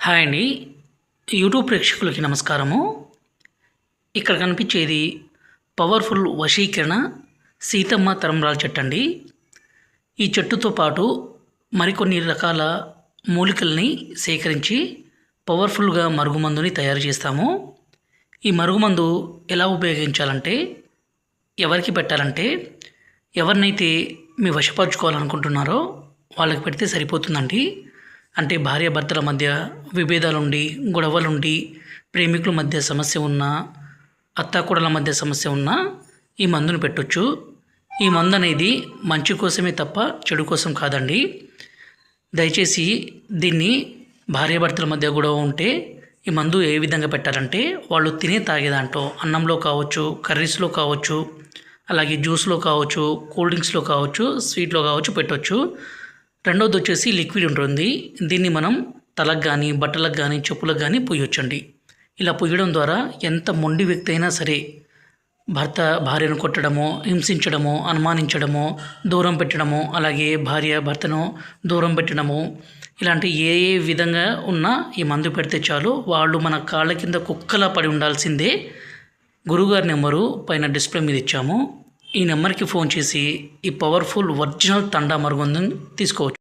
Hi అండి. YouTube ప్రేక్షకులకి నమస్కారము. ఇక్కడ కనిపించేది పవర్ఫుల్ వశీకరణ సీతమ్మ తరంబ్రాల చెట్టు అండి. ఈ చెట్టుతో పాటు మరికొన్ని రకాల మూలికల్ని సేకరించి పవర్ఫుల్గా మరుగుమందుని తయారు చేస్తాము. ఈ మరుగుమందు ఎలా ఉపయోగించాలంటే, ఎవరికి పెట్టాలంటే, ఎవరినైతే మీ వశపరుచుకోవాలనుకుంటున్నారో వాళ్ళకి పెడితే సరిపోతుందండి. అంటే భార్యాభర్తల మధ్య విభేదాలుండి, గొడవలుండి, ప్రేమికుల మధ్య సమస్య ఉన్నా, అత్తాకోడళ్ళ మధ్య సమస్య ఉన్నా ఈ మందును పెట్టొచ్చు. ఈ మందు అనేది మంచి కోసమే తప్ప చెడు కోసం కాదండి. దయచేసి దీన్ని భార్యాభర్తల మధ్య గొడవ ఉంటే ఈ మందు ఏ విధంగా పెట్టాలంటే, వాళ్ళు తినే తాగే దాంట్లో అన్నంలో కావచ్చు, కర్రీస్లో కావచ్చు, అలాగే జ్యూస్లో కావచ్చు, కూల్ డ్రింక్స్లో కావచ్చు, స్వీట్లో కావచ్చు పెట్టవచ్చు. రెండోది వచ్చేసి లిక్విడ్ ఉంటుంది. దీన్ని మనం తలకు కానీ, బట్టలకు కానీ, చెప్పులకు కానీ పూయొచ్చండి. ఇలా పూయడం ద్వారా ఎంత మొండి వ్యక్తి అయినా సరే భర్త భార్యను కొట్టడమో, హింసించడమో, అనుమానించడమో, దూరం పెట్టడమో, అలాగే భార్య భర్తను దూరం పెట్టడము, ఇలాంటి ఏ ఏ విధంగా ఉన్నా ఈ మందు పెడితే చాలు. వాళ్ళు మన కాళ్ళ కింద కుక్కలా పడి ఉండాల్సిందే. గురువుగారి నెంబరు పైన డిస్ప్లే మీద ఇచ్చాము. ఈ నెంబర్కి ఫోన్ చేసి ఈ పవర్ఫుల్ ఒరిజినల్ తండా మరుగుమందుని తీసుకోవచ్చు.